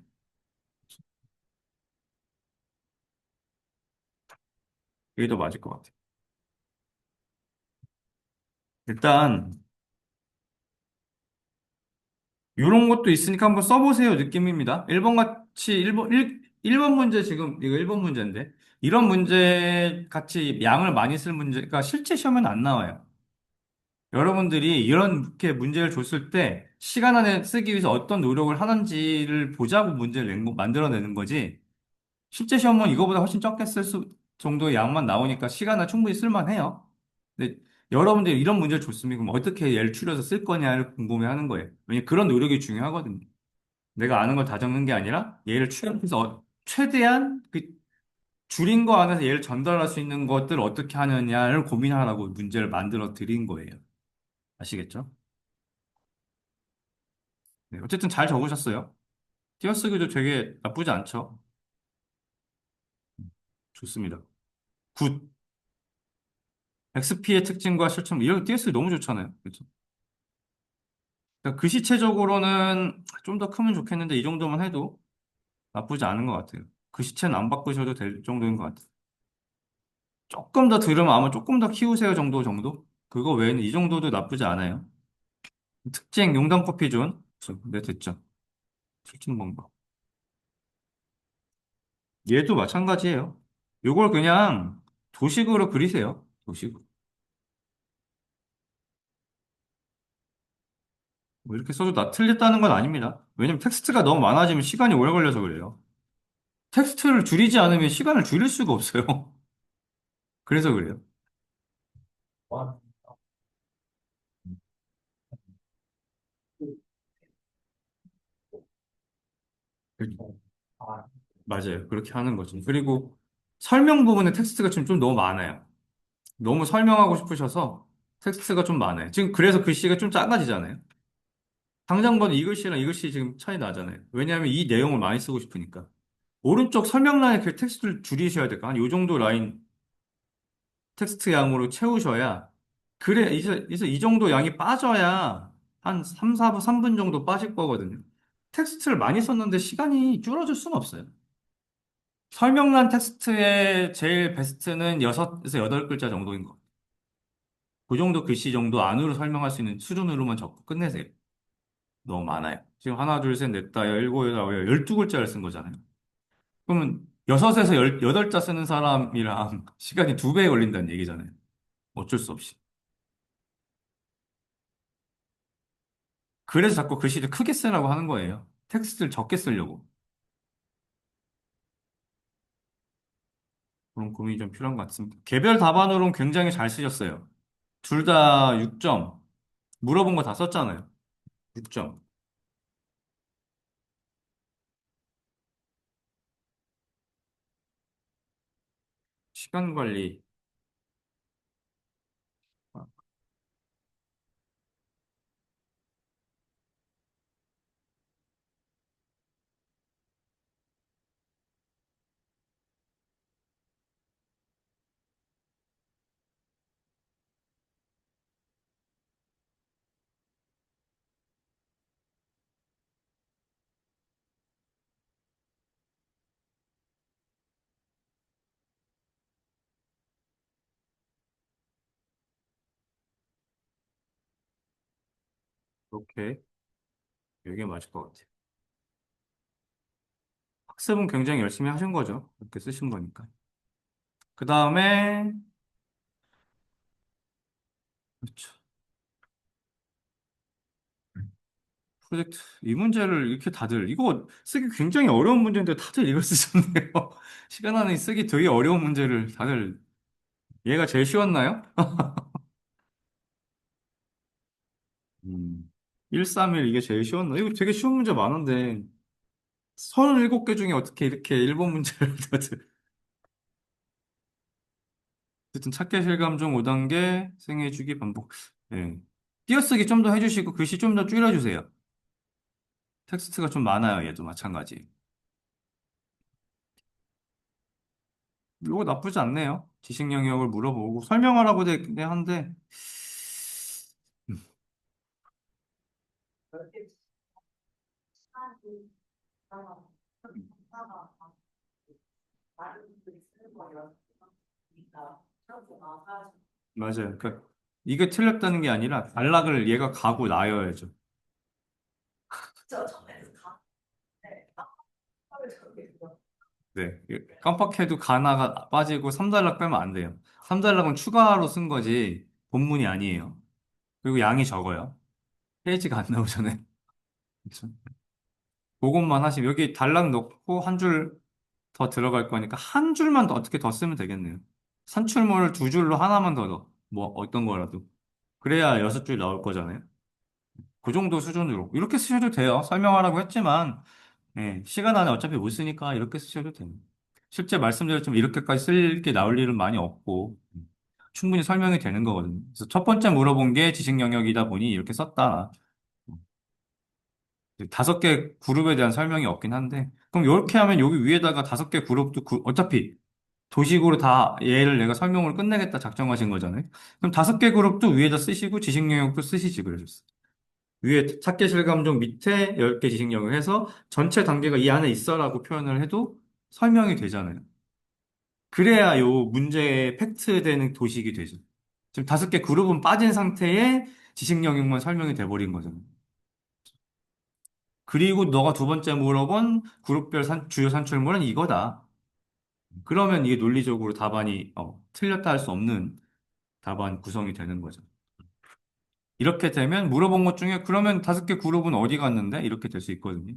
이게 더 맞을 것 같아요. 일단 이런 것도 있으니까 한번 써보세요 느낌입니다. 1번 같이 1번 문제 지금 이거 1번 문제인데 이런 문제 같이 양을 많이 쓸 문제가 실제 시험에는 안 나와요. 여러분들이 이렇게 문제를 줬을 때 시간 안에 쓰기 위해서 어떤 노력을 하는지를 보자고 문제를 만들어내는 거지. 실제 시험은 이거보다 훨씬 적게 쓸 정도의 양만 나오니까 시간은 충분히 쓸만해요. 근데 여러분들이 이런 문제를 줬으면 그럼 어떻게 얘를 추려서 쓸 거냐를 궁금해하는 거예요. 왜냐면 그런 노력이 중요하거든요. 내가 아는 걸 다 적는 게 아니라 얘를 추려서 최대한 그 줄인 거 안에서 얘를 전달할 수 있는 것들을 어떻게 하느냐를 고민하라고 문제를 만들어 드린 거예요. 아시겠죠? 네, 어쨌든 잘 적으셨어요. 띄어쓰기도 되게 나쁘지 않죠? 좋습니다. 굿. XP의 특징과 실천, 이런 띄어쓰기 너무 좋잖아요. 그렇죠? 그러니까 글씨체적으로는 좀 더 크면 좋겠는데 이 정도만 해도 나쁘지 않은 것 같아요. 글씨체는 안 바꾸셔도 될 정도인 것 같아요. 조금 더 들으면 아마 조금 더 키우세요 정도? 그거 외에는 이 정도도 나쁘지 않아요. 특징 용담 커피 존. 네, 됐죠. 실천 방법. 얘도 마찬가지예요. 요걸 그냥 도식으로 그리세요. 도식으로. 뭐 이렇게 써도 나 틀렸다는 건 아닙니다. 왜냐면 텍스트가 너무 많아지면 시간이 오래 걸려서 그래요. 텍스트를 줄이지 않으면 시간을 줄일 수가 없어요. 그래서 그래요. 맞아요. 그렇게 하는 거죠. 그리고 설명 부분에 텍스트가 지금 좀 너무 많아요. 너무 설명하고 싶으셔서 텍스트가 좀 많아요. 지금 그래서 글씨가 좀 작아지잖아요. 당장 봐도 이 글씨랑 이 글씨 지금 차이 나잖아요. 왜냐하면 이 내용을 많이 쓰고 싶으니까. 오른쪽 설명란에 그 텍스트를 줄이셔야 될까? 한 요 정도 라인 텍스트 양으로 채우셔야 그래 이제 이 정도 양이 빠져야 한 3, 4분, 3분 정도 빠질 거거든요. 텍스트를 많이 썼는데 시간이 줄어들 수는 없어요. 설명란 텍스트의 제일 베스트는 6에서 8글자 정도인 거. 그 정도 글씨 정도 안으로 설명할 수 있는 수준으로만 적고 끝내세요. 너무 많아요. 지금 하나, 둘, 셋, 넷, 다, 일곱, 여덟, 12글자를 쓴 거잖아요. 그러면 6에서 8자 쓰는 사람이랑 시간이 2배 걸린다는 얘기잖아요. 어쩔 수 없이. 그래서 자꾸 글씨를 크게 쓰라고 하는 거예요. 텍스트를 적게 쓰려고. 그런 고민이 좀 필요한 것 같습니다. 개별 답안으로는 굉장히 잘 쓰셨어요. 둘 다 6점. 물어본 거 다 썼잖아요. 6점. 시간 관리. 이렇게. 이게 맞을 것 같아요. 학습은 굉장히 열심히 하신 거죠. 그렇게 쓰신 거니까. 그 다음에, 그렇죠. 프로젝트. 이 문제를 이렇게 다들, 이거 쓰기 굉장히 어려운 문제인데 다들 이걸 쓰셨네요. 시간 안에 쓰기 되게 어려운 문제를 다들, 얘가 제일 쉬웠나요? 131 이게 제일 쉬웠나? 이거 되게 쉬운 문제 많은데. 37개 중에 어떻게 이렇게 일본 문제를 어쨌든 찾기 실감 중 5단계 생애주기 반복. 예. 띄어쓰기 좀 더 해주시고 글씨 좀 더 줄여주세요. 텍스트가 좀 많아요. 얘도 마찬가지. 이거 나쁘지 않네요. 지식 영역을 물어보고 설명하라고 돼 한데 음, 맞아요. 그러니까 이게 틀렸다는 게 아니라 단락을 얘가 가고 나여야죠. 네. 깜빡해도 가나가 빠지고 3단락 빼면 안 돼요. 3단락은 추가로 쓴 거지 본문이 아니에요. 그리고 양이 적어요. 페이지가 안 나오잖아요. 그렇죠? 그것만 하시면 여기 단락 넣고 한 줄 더 들어갈 거니까 한 줄만 더 어떻게 더 쓰면 되겠네요. 산출물을 두 줄로 하나만 더 넣어. 뭐 어떤 거라도. 그래야 6줄 나올 거잖아요. 그 정도 수준으로. 이렇게 쓰셔도 돼요. 설명하라고 했지만 예, 시간 안에 어차피 못 쓰니까 이렇게 쓰셔도 됩니다. 실제 말씀드렸지만 이렇게까지 쓸 게 나올 일은 많이 없고 충분히 설명이 되는 거거든요. 그래서 첫 번째 물어본 게 지식 영역이다 보니 이렇게 썼다. 5개 그룹에 대한 설명이 없긴 한데 그럼 이렇게 하면 여기 위에다가 5개 그룹도 어차피 도식으로 다 얘를 내가 설명을 끝내겠다 작정하신 거잖아요. 그럼 5개 그룹도 위에다 쓰시고 지식 영역도 쓰시지 그러셨어요. 위에 찾기 실감정 밑에 10개 지식 영역 해서 전체 단계가 이 안에 있어라고 표현을 해도 설명이 되잖아요. 그래야 요 문제의 팩트되는 도식이 되죠. 지금 5개 그룹은 빠진 상태에 지식 영역만 설명이 돼버린 거잖아요. 그리고 너가 두 번째 물어본 그룹별 주요 산출물은 이거다. 그러면 이게 논리적으로 답안이 틀렸다 할 수 없는 답안 구성이 되는 거죠. 이렇게 되면 물어본 것 중에 그러면 5개 그룹은 어디 갔는데? 이렇게 될 수 있거든요.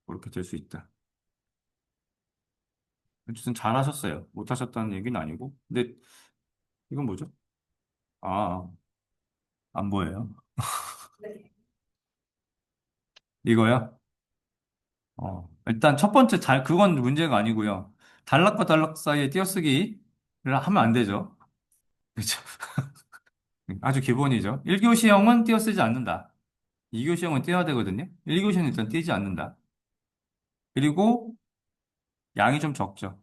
그렇게 될 수 있다. 어쨌든 잘하셨어요. 못하셨다는 얘기는 아니고. 근데 이건 뭐죠? 아, 안 보여요. 이거요? 일단 첫 번째 그건 문제가 아니고요. 단락과 단락 사이에 띄어쓰기를 하면 안 되죠. 그렇죠. 아주 기본이죠. 1교시형은 띄어쓰지 않는다. 2교시형은 띄어야 되거든요. 1교시는 일단 띄지 않는다. 그리고 양이 좀 적죠.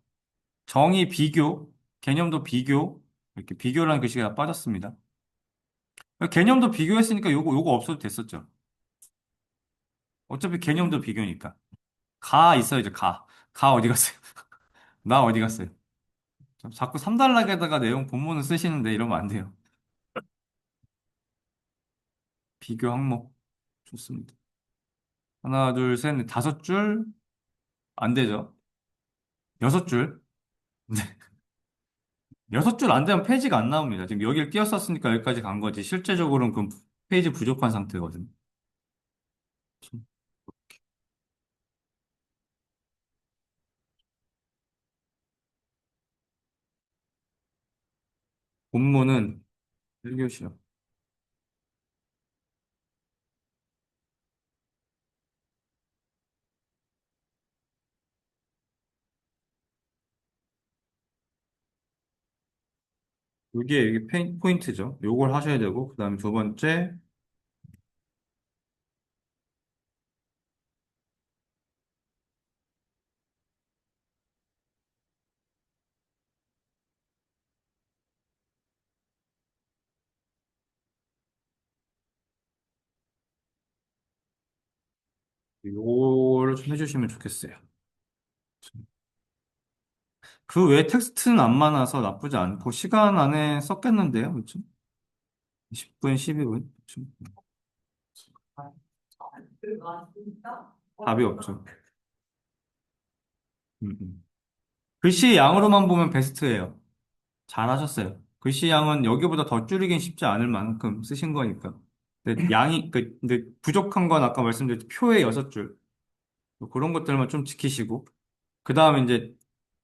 정의 비교, 개념도 비교, 이렇게 비교라는 글씨가 다 빠졌습니다. 개념도 비교했으니까 요거 없어도 됐었죠. 어차피 개념도 비교니까. 가 있어야죠, 가. 가 어디 갔어요? 나 어디 갔어요? 자꾸 3단락에다가 내용 본문을 쓰시는데 이러면 안 돼요. 비교 항목. 좋습니다. 하나, 둘, 셋, 넷, 5줄? 안 되죠. 6줄? 네. 6줄 안 되면 페이지가 안 나옵니다. 지금 여기를 띄었었으니까 여기까지 간 거지. 실제적으로는 그 페이지 부족한 상태거든요. 본문은 1교시요. 이게 포인트죠. 요걸 하셔야 되고, 그 다음에 두 번째, 요거를 좀 해주시면 좋겠어요. 그 외에 텍스트는 안 많아서 나쁘지 않고, 시간 안에 썼겠는데요, 그렇죠? 10분, 12분. 답이 없죠. 음. 글씨 양으로만 보면 베스트예요. 잘하셨어요. 글씨 양은 여기보다 더 줄이긴 쉽지 않을 만큼 쓰신 거니까. 근데 근데 부족한 건 아까 말씀드린 표에 6줄. 그런 것들만 좀 지키시고. 그 다음에 이제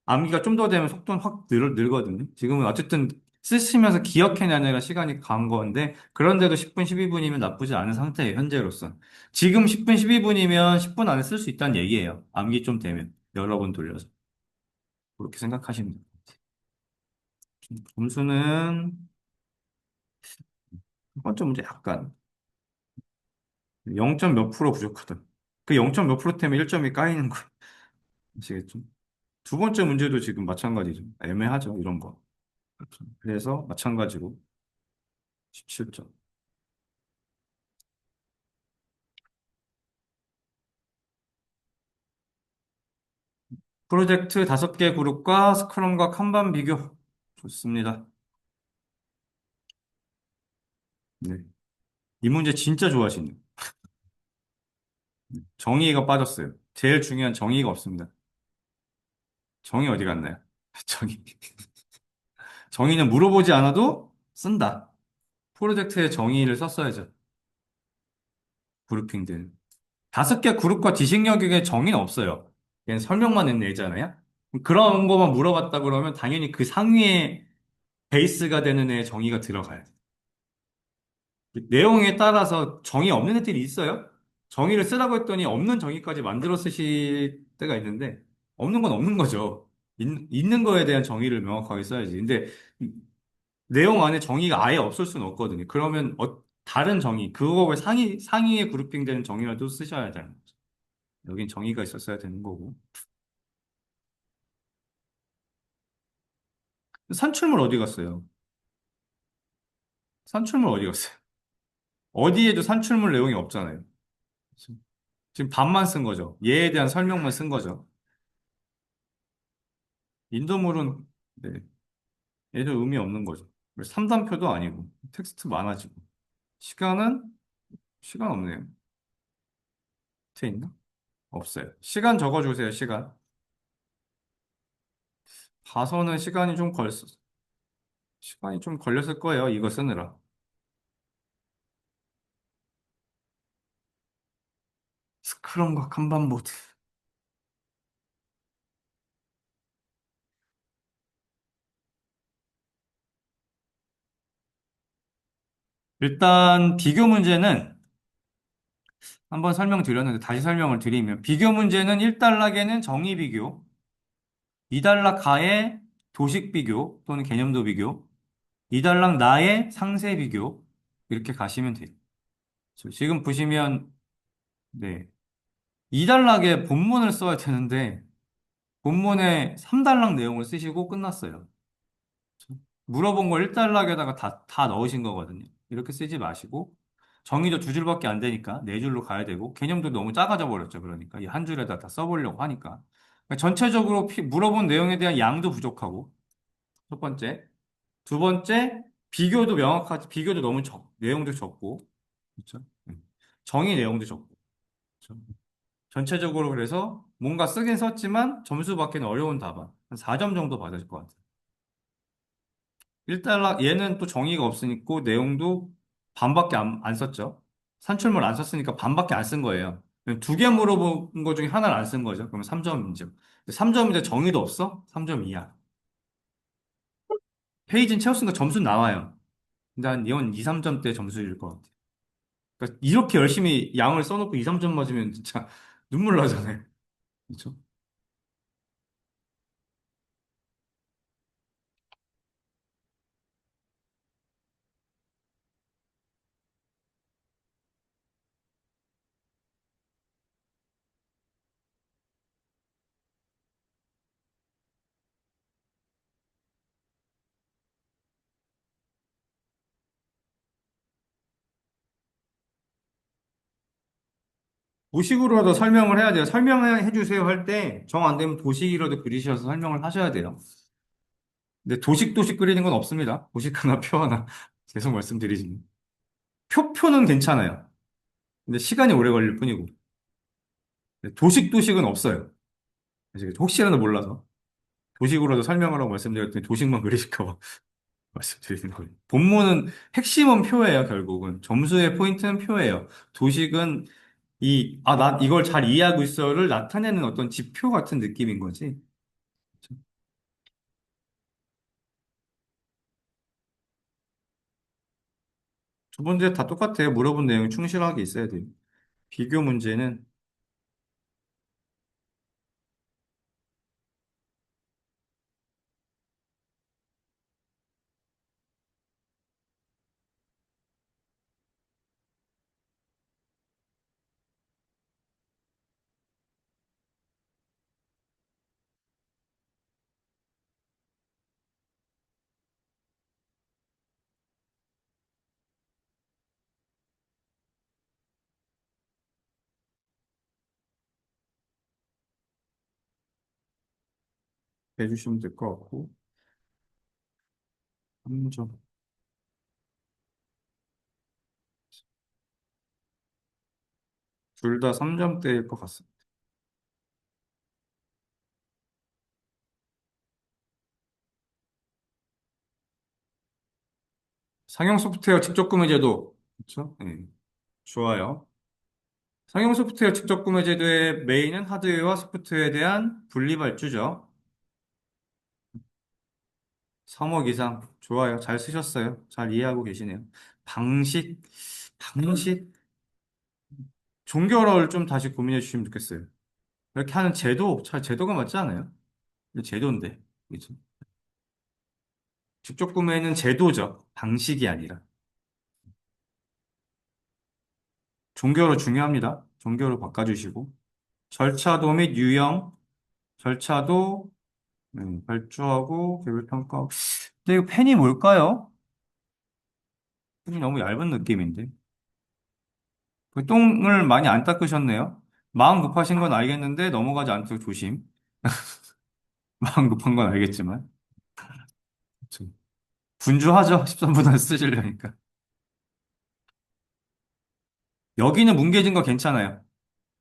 암기가 좀 더 되면 속도는 확 늘거든요. 지금은 어쨌든 쓰시면서 기억해내느라 시간이 간 건데, 그런데도 10분, 12분이면 나쁘지 않은 상태예요, 현재로서. 지금 10분, 12분이면 10분 안에 쓸 수 있다는 얘기예요. 암기 좀 되면. 여러 번 돌려서. 그렇게 생각하시면 돼요. 점수는, 첫 번째 문제 약간 0. 몇 프로 부족하다. 그 0. 몇 프로 때문에 1점이 까이는 거 아시겠죠? 두 번째 문제도 지금 마찬가지죠. 애매하죠, 이런 거. 그렇죠. 그래서 마찬가지로 17점. 프로젝트 5개 그룹과 스크럼과 kanban 비교. 좋습니다. 네. 이 문제 진짜 좋아하시네요. 정의가 빠졌어요. 제일 중요한 정의가 없습니다. 정의 어디 갔나요? 정의. 정의는 물어보지 않아도 쓴다. 프로젝트에 정의를 썼어야죠. 그룹핑들. 5개 그룹과 지식 영역에 정의는 없어요. 그냥 설명만 내잖아요. 그런 것만 물어봤다 그러면 당연히 그 상위에 베이스가 되는 애 정의가 들어가요. 내용에 따라서 정의 없는 애들이 있어요. 정의를 쓰라고 했더니 없는 정의까지 만들어 쓰실 때가 있는데 없는 건 없는 거죠. 있는 거에 대한 정의를 명확하게 써야지. 근데 내용 안에 정의가 아예 없을 수는 없거든요. 그러면 다른 정의, 그거에 상위에 그룹핑되는 정의라도 쓰셔야 되는 거죠. 여긴 정의가 있었어야 되는 거고. 산출물 어디 갔어요? 산출물 어디 갔어요? 어디에도 산출물 내용이 없잖아요. 지금 반만 쓴 거죠. 얘에 대한 설명만 쓴 거죠. 인도물은 네, 얘도 의미 없는 거죠. 3단표도 아니고 텍스트 많아지고 시간은 시간 없네요. 밑에 있나? 없어요. 시간 적어주세요. 시간. 봐서는 시간이 좀 걸렸을 거예요. 이거 쓰느라. 스크럼과 kanban 보드. 일단 비교 문제는 한번 설명드렸는데 다시 설명을 드리면 비교 문제는 1단락에는 정의 비교, 2단락 하에 도식 비교 또는 개념도 비교, 2단락 나의 상세 비교 이렇게 가시면 돼요. 지금 보시면 네. 2단락에 본문을 써야 되는데 본문에 3단락 내용을 쓰시고 끝났어요. 물어본 걸 1단락에다가 다 넣으신 거거든요. 이렇게 쓰지 마시고 정의도 2줄밖에 안 되니까 4줄로 가야 되고 개념도 너무 작아져 버렸죠. 그러니까 이 한 줄에다 다 써보려고 하니까 그러니까 전체적으로 물어본 내용에 대한 양도 부족하고 첫 번째. 두 번째, 비교도 너무 내용도 적고 그렇죠? 정의 내용도 적고 그렇죠? 전체적으로 그래서 뭔가 쓰긴 썼지만 점수 받기는 어려운 답안. 한 4점 정도 받을 것 같아요. 1단락, 얘는 또 정의가 없으니까 내용도 반밖에 안 썼죠. 산출물 안 썼으니까 반밖에 안 쓴 거예요. 2개 물어본 거 중에 하나를 안 쓴 거죠. 그러면 3점이죠. 3점인데 정의도 없어? 3점 이하. 페이지는 채웠으니까 점수 나와요. 근데 한 이건 2, 3점대 점수일 것 같아요. 그러니까 이렇게 열심히 양을 써놓고 2, 3점 맞으면 진짜 눈물 나잖아요. 그렇죠? 도식으로라도 설명을 해야 돼요. 설명해 주세요 할 때 정 안 되면 도식이라도 그리셔서 설명을 하셔야 돼요. 근데 도식 그리는 건 없습니다. 도식 하나 표 하나 계속 말씀드리지만 표는 괜찮아요. 근데 시간이 오래 걸릴 뿐이고 근데 도식은 없어요. 아시겠죠? 혹시라도 몰라서 도식으로도 설명하라고 말씀드렸더니 도식만 그리실까 봐 말씀드리는 거예요. 본문은 핵심은 표예요, 결국은. 점수의 포인트는 표예요. 도식은 나 이걸 잘 이해하고 있어를 나타내는 어떤 지표 같은 느낌인 거지. 두 번째 다 똑같아요. 물어본 내용이 충실하게 있어야 돼요. 비교 문제는 해주시면 될 것 같고. 3점. 둘 다 3점대일 것 같습니다. 상용 소프트웨어 직접 구매 제도. 그렇죠? 네. 좋아요. 상용 소프트웨어 직접 구매 제도의 메인은 하드웨어와 소프트웨어에 대한 분리발주죠. 3억 이상. 좋아요. 잘 쓰셨어요. 잘 이해하고 계시네요. 방식, 방식, 종결을 좀 다시 고민해 주시면 좋겠어요. 이렇게 하는 제도, 잘 제도가 맞지 않아요? 이거 제도인데. 그죠? 직접 구매는 제도죠. 방식이 아니라. 종교로 중요합니다. 종교로 바꿔주시고. 절차도 및 유형, 절차도 발주하고 개별 평가. 근데 이거 펜이 뭘까요? 펜이 너무 얇은 느낌인데. 그 똥을 많이 안 닦으셨네요. 마음 급하신 건 알겠는데 넘어가지 않도록 조심. 마음 급한 건 알겠지만. 그쵸. 분주하죠. 13분을 쓰시려니까. 여기는 뭉개진 거 괜찮아요.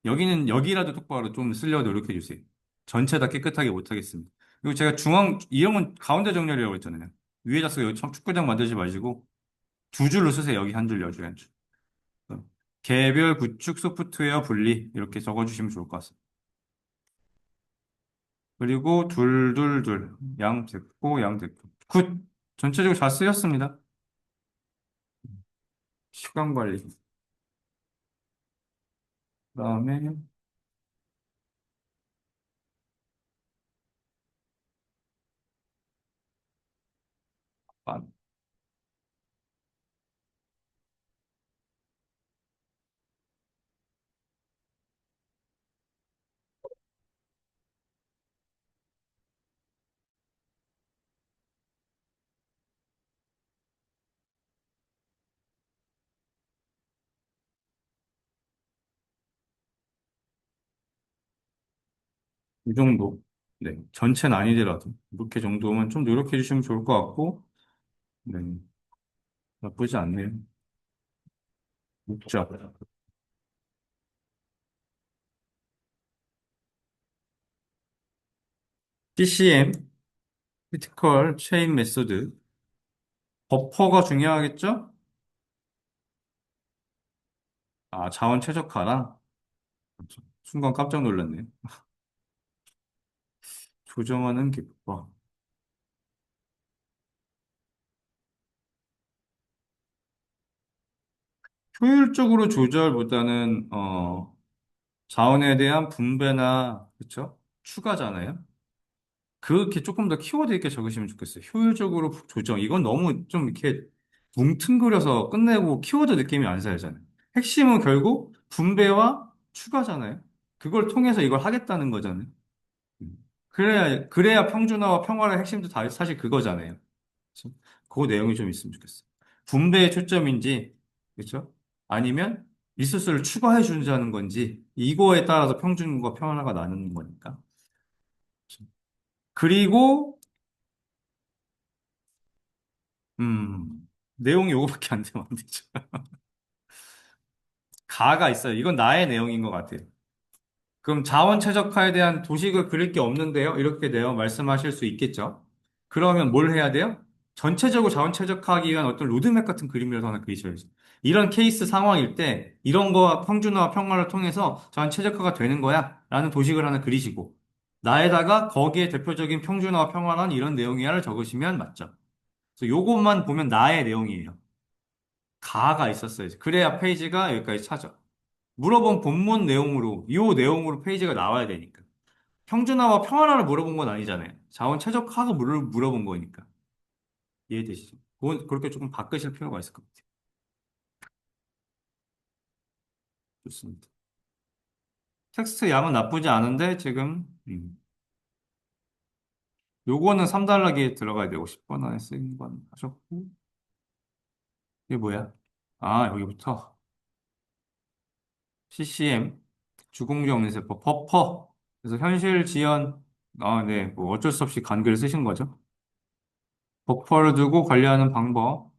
여기는 여기라도 똑바로 좀 쓰려고 노력해 주세요. 전체 다 깨끗하게 못 하겠습니다. 그리고 제가 중앙 이름은 가운데 정렬이라고 했잖아요. 위에다 쓰고 여기 축구장 만들지 마시고 두 줄로 쓰세요. 여기 한 줄, 여기 한 줄. 어. 개별 구축 소프트웨어 분리 이렇게 적어주시면 좋을 것 같습니다. 그리고 둘둘둘 양 됐고 양 됐고 굿 전체적으로 잘 쓰였습니다. 시간 관리. 그다음에 아, 이 정도. 네, 전체는 아니더라도 이렇게 정도면 좀 노력해 주시면 좋을 것 같고, 네, 나쁘지 않네요. 목적. CCM, 크리티컬 체인 메소드. 버퍼가 중요하겠죠? 아, 자원 최적화랑. 그렇죠. 순간 깜짝 놀랐네요. 조정하는 기법. 효율적으로 조절보다는, 자원에 대한 분배나, 그쵸? 추가잖아요. 그렇게 조금 더 키워드 있게 적으시면 좋겠어요. 효율적으로 조정. 이건 너무 좀 이렇게 뭉뚱그려서 끝내고 키워드 느낌이 안 살잖아요. 핵심은 결국 분배와 추가잖아요. 그걸 통해서 이걸 하겠다는 거잖아요. 그래야 평준화와 평화의 핵심도 다 사실 그거잖아요. 그렇죠? 그 내용이 좀 있으면 좋겠어요. 분배의 초점인지, 그렇죠? 아니면 리소스를 추가해 주자는 건지, 이거에 따라서 평준과 평화가 나누는 거니까. 그렇죠? 그리고 내용이 요거밖에 안 되면 안 되죠. 가가 있어요. 이건 나의 내용인 것 같아요. 그럼 자원 최적화에 대한 도식을 그릴 게 없는데요? 이렇게 내용 말씀하실 수 있겠죠? 그러면 뭘 해야 돼요? 전체적으로 자원 최적화하기 위한 어떤 로드맵 같은 그림이라도 하나 그리셔야죠. 이런 케이스 상황일 때 이런 거와 평준화와 평화를 통해서 자원 최적화가 되는 거야 라는 도식을 하나 그리시고 나에다가 거기에 대표적인 평준화와 평화란 이런 내용이야를 적으시면 맞죠. 그래서 요것만 보면 나의 내용이에요. 가가 있었어요. 그래야 페이지가 여기까지 찾아. 물어본 본문 내용으로, 이 내용으로 페이지가 나와야 되니까. 평준화와 평화를 물어본 건 아니잖아요. 자원 최적화도 물어본 거니까. 이해되시죠? 그렇게 조금 바꾸실 필요가 있을 것 같아요. 좋습니다. 텍스트 양은 나쁘지 않은데, 지금, 요거는 3달러기에 들어가야 되고, 10번 안에 쓰인 건 하셨고, 이게 뭐야? 아, 여기부터. CCM, 주공정인쇄법, 버퍼. 그래서 현실 지연, 아, 네, 뭐 어쩔 수 없이 간글을 쓰신 거죠. 버퍼를 두고 관리하는 방법,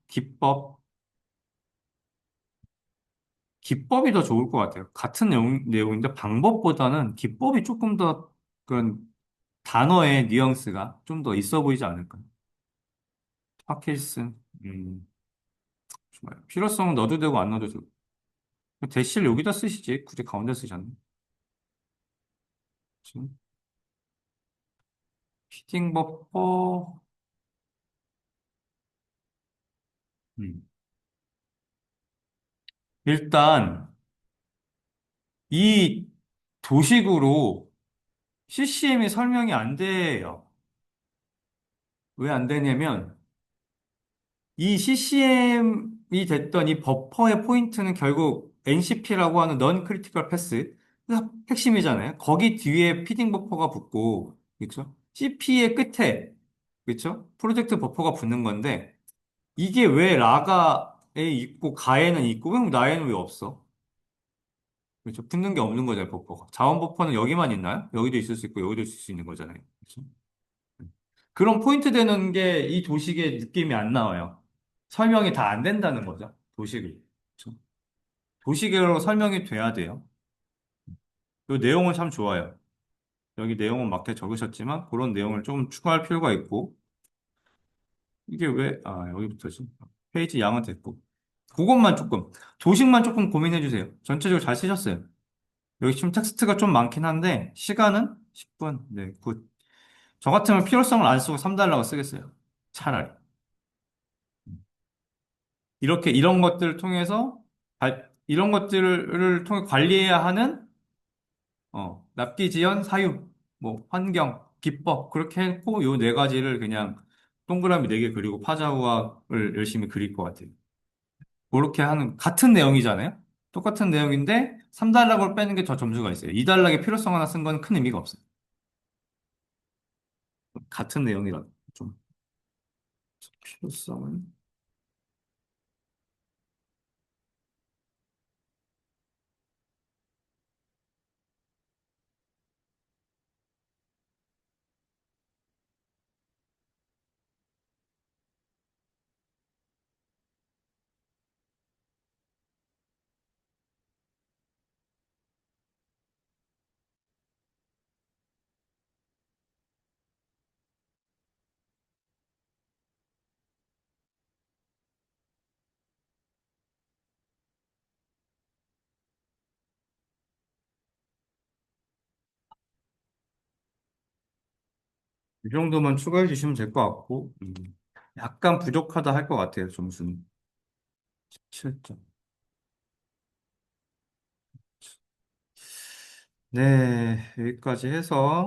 기법이 더 좋을 것 같아요. 같은 내용인데 방법보다는 기법이 조금 더 그런 단어의 뉘앙스가 좀 더 있어 보이지 않을까요? 파킬슨, 좋아요. 필요성은 넣어도 되고 안 넣어도 되고. 대시를 여기다 쓰시지. 굳이 가운데 쓰잖아요. 지금 피딩 버퍼, 음. 일단 이 도식으로 CCM이 설명이 안 돼요. 왜 안 되냐면 이 CCM이 됐던 이 버퍼의 포인트는 결국 NCP라고 하는 Non Critical Path가 핵심이잖아요. 거기 뒤에 피딩 버퍼가 붙고, 그렇죠? CP의 끝에, 그렇죠? 프로젝트 버퍼가 붙는 건데, 이게 왜 라가에 있고 가에는 있고, 왜 나에는 왜 없어? 그렇죠? 붙는 게 없는 거잖아요, 버퍼가. 자원 버퍼는 여기만 있나요? 여기도 있을 수 있고, 여기도 있을 수 있는 거잖아요. 그렇죠? 그런 포인트 되는 게 이 도식의 느낌이 안 나와요. 설명이 다 안 된다는 거죠. 도식을. 그렇죠? 도식으로 설명이 돼야 돼요. 이 내용은 참 좋아요. 여기 내용은 막대 적으셨지만 그런 내용을 좀 추가할 필요가 있고 이게 왜, 아, 여기부터지. 페이지 양은 됐고. 그것만 조금, 도식만 조금 고민해 주세요. 전체적으로 잘 쓰셨어요. 여기 지금 텍스트가 좀 많긴 한데 시간은 10분. 네, 굿. 저 같으면 필요성을 안 쓰고 3달러고 쓰겠어요. 차라리. 이렇게 이런 것들을 통해서 이런 것들을 통해 관리해야 하는 납기 지연 사유 뭐 환경 기법 그렇게 했고 요 네 가지를 그냥 동그라미 네 개 그리고 파자우아를 열심히 그릴 것 같아요. 그렇게 하는 같은 내용이잖아요. 똑같은 내용인데 3단락을 빼는 게 더 점수가 있어요. 2단락의 필요성 하나 쓴 건 큰 의미가 없어요. 같은 내용이라 좀 필요성은 이 정도만 추가해 주시면 될 것 같고, 약간 부족하다 할 것 같아요, 점수는. 7점. 네, 여기까지 해서